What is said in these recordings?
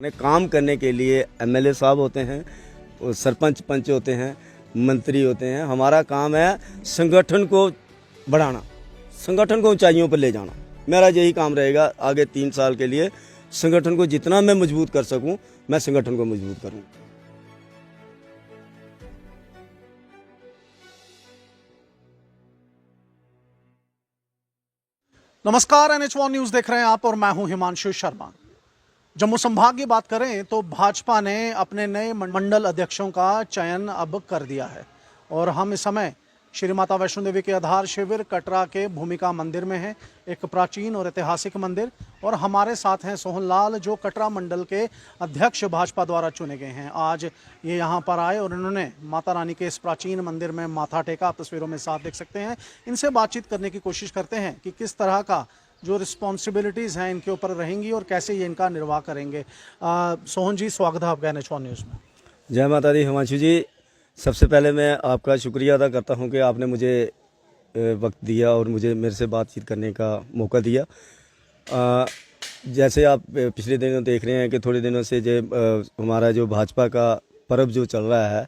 काम करने के लिए एमएलए साहब होते हैं, सरपंच पंच होते हैं, मंत्री होते हैं। हमारा काम है संगठन को बढ़ाना, संगठन को ऊंचाइयों पर ले जाना। मेरा यही काम रहेगा आगे 3 साल के लिए। संगठन को जितना मैं मजबूत कर सकूं, मैं संगठन को मजबूत करूं। नमस्कार, NH1 न्यूज देख रहे हैं आप और मैं हूं हिमांशु शर्मा। जम्मू संभाग की बात करें तो भाजपा ने अपने नए मंडल अध्यक्षों का चयन अब कर दिया है और हम इस समय श्री माता वैष्णो देवी के आधार शिविर कटरा के भूमिका मंदिर में हैं, एक प्राचीन और ऐतिहासिक मंदिर। और हमारे साथ हैं सोहन लाल, जो कटरा मंडल के अध्यक्ष भाजपा द्वारा चुने गए हैं। आज ये यहाँ पर आए और इन्होंने माता रानी के इस प्राचीन मंदिर में माथा टेका। आप तस्वीरों में साफ देख सकते हैं। इनसे बातचीत करने की कोशिश करते हैं कि किस तरह का जो रिस्पॉन्सिबिलिटीज़ हैं इनके ऊपर रहेंगी और कैसे ये इनका निर्वाह करेंगे। सोहन जी, स्वागत है आपका NH1 न्यूज़ में। जय माता दी। हिमांशु जी, सबसे पहले मैं आपका शुक्रिया अदा करता हूं कि आपने मुझे वक्त दिया और मुझे मेरे से बातचीत करने का मौका दिया। जैसे आप पिछले दिनों देख रहे हैं कि थोड़े दिनों से जो हमारा जो भाजपा का पर्व जो चल रहा है,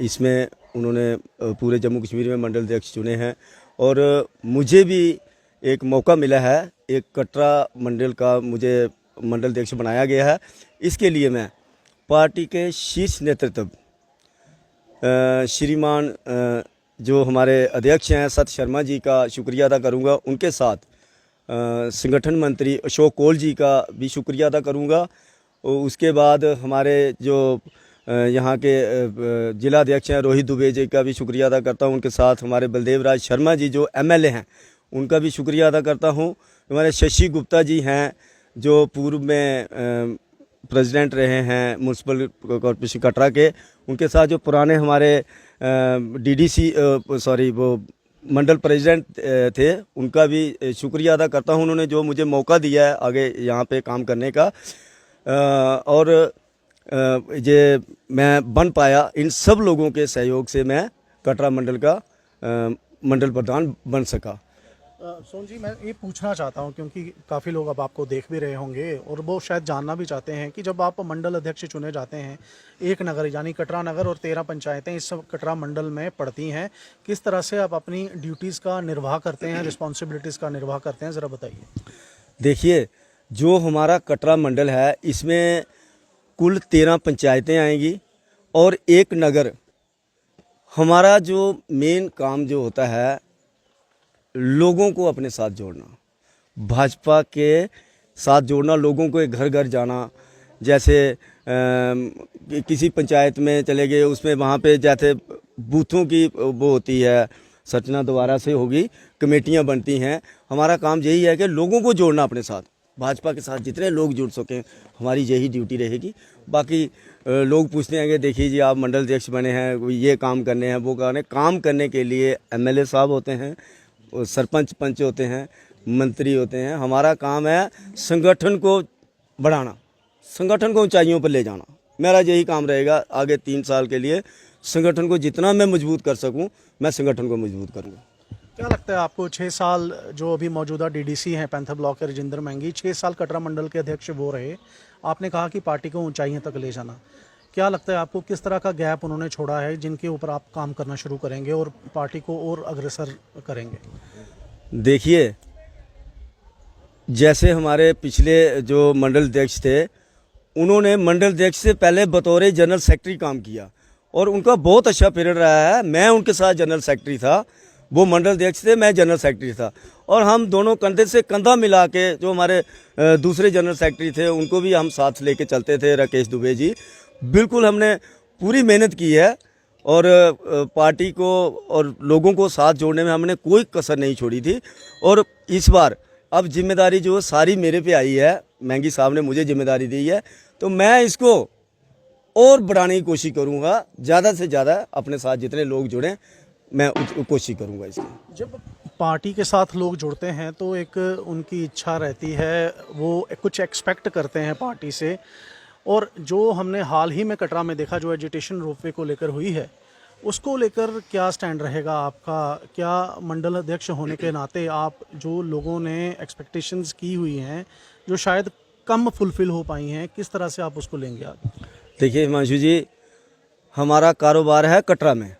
इसमें उन्होंने पूरे जम्मू कश्मीर में मंडल अध्यक्ष चुने हैं और मुझे भी एक मौका मिला है। एक कटरा मंडल का मुझे मंडल अध्यक्ष बनाया गया है। इसके लिए मैं पार्टी के शीर्ष नेतृत्व श्रीमान जो हमारे अध्यक्ष हैं सत शर्मा जी का शुक्रिया अदा करूंगा। उनके साथ संगठन मंत्री अशोक कौल जी का भी शुक्रिया अदा करूंगा। उसके बाद हमारे जो यहाँ के जिला अध्यक्ष हैं रोहित दुबे जी का भी शुक्रिया अदा करता हूँ। उनके साथ हमारे बलदेव राज शर्मा जी जो MLA हैं, उनका भी शुक्रिया अदा करता हूँ। हमारे शशि गुप्ता जी हैं जो पूर्व में प्रेसिडेंट रहे हैं म्यूनसिपल कॉर्पोरेशन कटरा के। उनके साथ जो पुराने हमारे वो मंडल प्रेसिडेंट थे, उनका भी शुक्रिया अदा करता हूं। उन्होंने जो मुझे मौका दिया है आगे यहाँ पे काम करने का, और ये मैं बन पाया। इन सब लोगों के सहयोग से मैं कटरा मंडल का मंडल प्रधान बन सका। सोहन जी, मैं ये पूछना चाहता हूं क्योंकि काफ़ी लोग अब आपको देख भी रहे होंगे और वो शायद जानना भी चाहते हैं कि जब आप मंडल अध्यक्ष चुने जाते हैं, एक नगर यानी कटरा नगर और 13 पंचायतें इस सब कटरा मंडल में पड़ती हैं, किस तरह से आप अपनी ड्यूटीज़ का निर्वाह करते हैं, रिस्पॉन्सिबिलिटीज़ का निर्वाह करते हैं, ज़रा बताइए। देखिए, जो हमारा कटरा मंडल है इसमें कुल 13 पंचायतें आएंगी और एक नगर। हमारा जो मेन काम जो होता है लोगों को अपने साथ जोड़ना, भाजपा के साथ जोड़ना, लोगों को घर घर जाना। जैसे किसी पंचायत में चले गए, उसमें वहाँ पे जैसे बूथों की वो होती है, संरचना दोबारा से होगी, कमेटियाँ बनती हैं। हमारा काम यही है कि लोगों को जोड़ना अपने साथ, भाजपा के साथ जितने लोग जुड़ सकें, हमारी यही ड्यूटी रहेगी। बाकी लोग पूछते हैं कि देखिए जी आप मंडल अध्यक्ष बने हैं, ये काम करने हैं, वो काम करने के लिए MLA साहब होते हैं, सरपंच पंच होते हैं, मंत्री होते हैं। हमारा काम है संगठन को बढ़ाना, संगठन को ऊंचाइयों पर ले जाना। मेरा यही काम रहेगा आगे 3 साल के लिए। संगठन को जितना मैं मजबूत कर सकूं, मैं संगठन को मजबूत करूंगा। क्या लगता है आपको, 6 साल जो अभी मौजूदा DDC हैं पैंथर ब्लॉक के राजेंद्र महंगी, 6 साल कटरा मंडल के अध्यक्ष वो रहे, आपने कहा कि पार्टी को ऊंचाइयों तक ले जाना, क्या लगता है आपको किस तरह का गैप उन्होंने छोड़ा है जिनके ऊपर आप काम करना शुरू करेंगे और पार्टी को और अग्रसर करेंगे? देखिए, जैसे हमारे पिछले जो मंडल अध्यक्ष थे, उन्होंने मंडल अध्यक्ष से पहले बतौर जनरल सेक्रेटरी काम किया और उनका बहुत अच्छा पीरियड रहा है। मैं उनके साथ जनरल सेक्रेटरी था, वो मंडल अध्यक्ष थे, मैं जनरल सेक्रेटरी था और हम दोनों कंधे से कंधा मिला के, जो हमारे दूसरे जनरल सेक्रेटरी थे उनको भी हम साथ लेके चलते थे, राकेश दुबे जी। बिल्कुल हमने पूरी मेहनत की है और पार्टी को और लोगों को साथ जोड़ने में हमने कोई कसर नहीं छोड़ी थी। और इस बार अब जिम्मेदारी जो सारी मेरे पे आई है, महंगी साहब ने मुझे जिम्मेदारी दी है, तो मैं इसको और बढ़ाने की कोशिश करूँगा। ज़्यादा से ज़्यादा अपने साथ जितने लोग जुड़ें, मैं कोशिश करूँगा इसकी। जब पार्टी के साथ लोग जुड़ते हैं तो एक उनकी इच्छा रहती है, वो कुछ एक्सपेक्ट करते हैं पार्टी से। और जो हमने हाल ही में कटरा में देखा, जो एजिटेशन रोपवे को लेकर हुई है, उसको लेकर क्या स्टैंड रहेगा आपका? क्या मंडल अध्यक्ष होने के नाते आप जो लोगों ने एक्सपेक्टेशंस की हुई हैं, जो शायद कम फुलफिल हो पाई हैं, किस तरह से आप उसको लेंगे आगे? देखिए हिमांशु जी, हमारा कारोबार है कटरा में।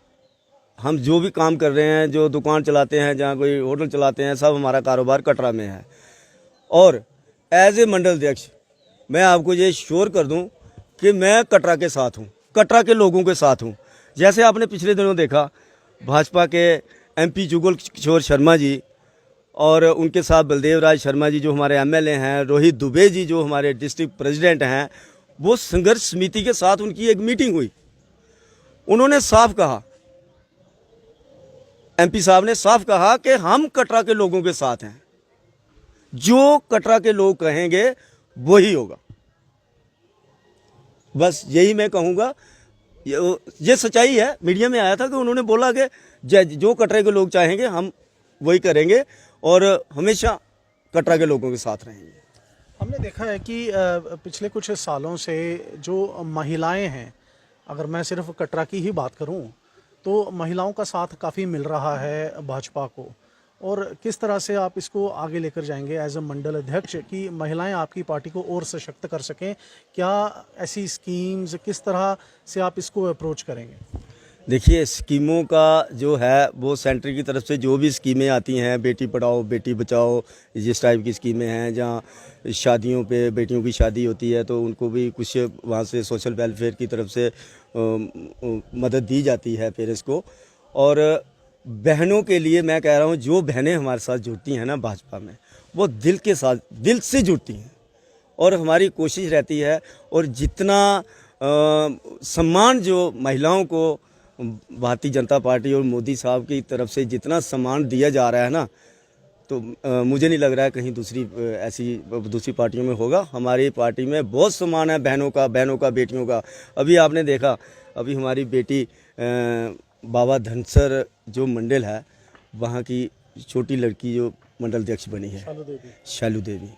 हम जो भी काम कर रहे हैं, जो दुकान चलाते हैं, जहाँ कोई होटल चलाते हैं, सब हमारा कारोबार कटरा में है। और एज ए मंडल अध्यक्ष मैं आपको ये श्योर कर दूं कि मैं कटरा के साथ हूं, कटरा के लोगों के साथ हूं। जैसे आपने पिछले दिनों देखा, भाजपा के एमपी जुगल किशोर शर्मा जी और उनके साथ बलदेव राज शर्मा जी जो हमारे एमएलए हैं, रोहित दुबे जी जो हमारे डिस्ट्रिक्ट प्रेसिडेंट हैं, वो संघर्ष समिति के साथ उनकी एक मीटिंग हुई। उन्होंने साफ कहा, एमपी साहब ने साफ कहा कि हम कटरा के लोगों के साथ हैं, जो कटरा के लोग कहेंगे वही होगा। बस यही मैं कहूँगा, ये सच्चाई है। मीडिया में आया था कि उन्होंने बोला कि जो कटरा के लोग चाहेंगे हम वही करेंगे और हमेशा कटरा के लोगों के साथ रहेंगे। हमने देखा है कि पिछले कुछ सालों से जो महिलाएं हैं, अगर मैं सिर्फ कटरा की ही बात करूं, तो महिलाओं का साथ काफ़ी मिल रहा है भाजपा को। और किस तरह से आप इसको आगे लेकर जाएंगे एज अ मंडल अध्यक्ष कि महिलाएं आपकी पार्टी को और सशक्त कर सकें? क्या ऐसी स्कीम्स, किस तरह से आप इसको अप्रोच करेंगे? देखिए, स्कीमों का जो है वो सेंटर की तरफ से जो भी स्कीमें आती हैं, बेटी पढ़ाओ बेटी बचाओ, जिस टाइप की स्कीमें हैं, जहाँ शादियों पे बेटियों की शादी होती है तो उनको भी कुछ वहाँ से सोशल वेलफेयर की तरफ से मदद दी जाती है पेरेंट्स को। और बहनों के लिए मैं कह रहा हूँ, जो बहनें हमारे साथ जुड़ती हैं ना भाजपा में, वो दिल के साथ, दिल से जुड़ती हैं। और हमारी कोशिश रहती है, और जितना सम्मान जो महिलाओं को भारतीय जनता पार्टी और मोदी साहब की तरफ से जितना सम्मान दिया जा रहा है ना, तो मुझे नहीं लग रहा है कहीं दूसरी पार्टियों में होगा। हमारी पार्टी में बहुत सम्मान है बहनों का, बेटियों का। अभी आपने देखा, अभी हमारी बेटी बाबा धनसर जो मंडल है, वहाँ की छोटी लड़की जो मंडल अध्यक्ष बनी है, शालू देवी,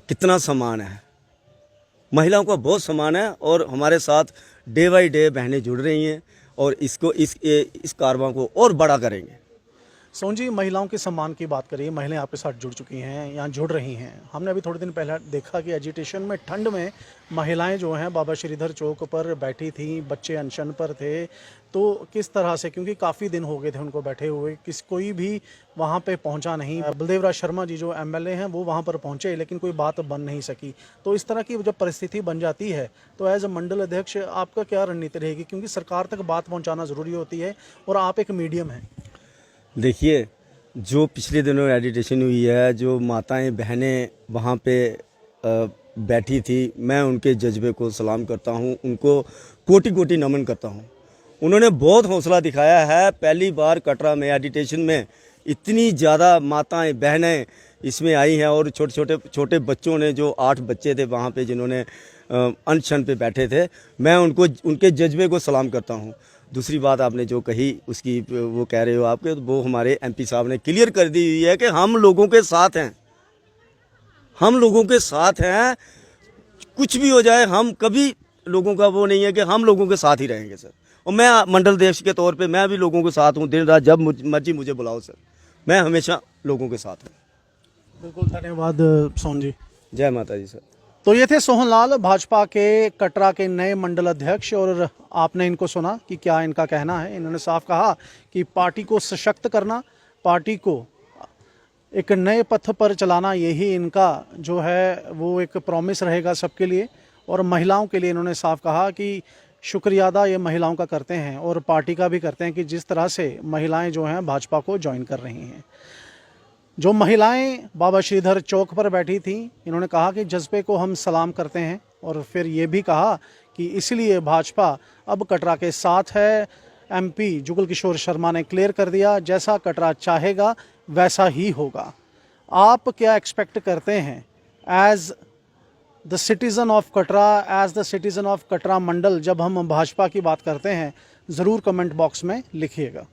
कितना सम्मान है। महिलाओं का बहुत सम्मान है और हमारे साथ डे बाई डे बहनें जुड़ रही हैं और इस कारवां को और बड़ा करेंगे। सोन जी, महिलाओं के सम्मान की बात करिए, महिलाएं आपके साथ जुड़ चुकी हैं, यहाँ जुड़ रही हैं। हमने अभी थोड़े दिन पहले देखा कि एजिटेशन में, ठंड में महिलाएं जो हैं बाबा श्रीधर चौक पर बैठी थीं, बच्चे अनशन पर थे। तो किस तरह से, क्योंकि काफ़ी दिन हो गए थे उनको बैठे हुए, कोई भी वहाँ पे पहुँचा नहीं। बलदेव राज शर्मा जी जो एमएलए हैं वो वहाँ पर पहुँचे, लेकिन कोई बात बन नहीं सकी। तो इस तरह की जब परिस्थिति बन जाती है तो एज अ मंडल अध्यक्ष आपका क्या रणनीति रहेगी? क्योंकि सरकार तक बात पहुँचाना ज़रूरी होती है और आप एक मीडियम हैं। देखिए, जो पिछले दिनों एजिटेशन हुई है, जो माताएं बहनें वहाँ पे बैठी थी, मैं उनके जज्बे को सलाम करता हूँ, उनको कोटि कोटि नमन करता हूँ। उन्होंने बहुत हौसला दिखाया है। पहली बार कटरा में एजिटेशन में इतनी ज़्यादा माताएं बहनें इसमें आई हैं, और छोटे बच्चों ने, जो 8 बच्चे थे वहाँ पे जिन्होंने अनशन पे बैठे थे, मैं उनके जज्बे को सलाम करता हूँ। दूसरी बात आपने जो कही, उसकी वो कह रहे हो आपके, वो हमारे एमपी साहब ने क्लियर कर दी हुई है कि हम लोगों के साथ हैं, हम लोगों के साथ हैं। कुछ भी हो जाए, हम कभी लोगों का वो नहीं है कि हम लोगों के साथ ही रहेंगे सर। और मैं मंडल अध्यक्ष के तौर पे मैं भी लोगों के साथ हूँ, दिन रात जब मर्जी मुझे बुलाओ सर, मैं हमेशा लोगों के साथ हूँ। बिल्कुल, धन्यवाद सोहन जी। जय माता जी सर। तो ये थे सोहन लाल, भाजपा के कटरा के नए मंडल अध्यक्ष, और आपने इनको सुना कि क्या इनका कहना है। इन्होंने साफ कहा कि पार्टी को सशक्त करना, पार्टी को एक नए पथ पर चलाना, यही इनका जो है वो एक प्रॉमिस रहेगा सबके लिए। और महिलाओं के लिए इन्होंने साफ कहा कि शुक्रिया अदा ये महिलाओं का करते हैं और पार्टी का भी करते हैं कि जिस तरह से महिलाएं जो हैं भाजपा को ज्वाइन कर रही हैं। जो महिलाएं बाबा श्रीधर चौक पर बैठी थीं, इन्होंने कहा कि जज्बे को हम सलाम करते हैं, और फिर ये भी कहा कि इसलिए भाजपा अब कटरा के साथ है। एमपी जुगल किशोर शर्मा ने क्लियर कर दिया, जैसा कटरा चाहेगा वैसा ही होगा। आप क्या एक्सपेक्ट करते हैं as the citizen of Katra, as the citizen of Katra Mandal, जब हम भाजपा की बात करते हैं? ज़रूर कमेंट बॉक्स में लिखिएगा।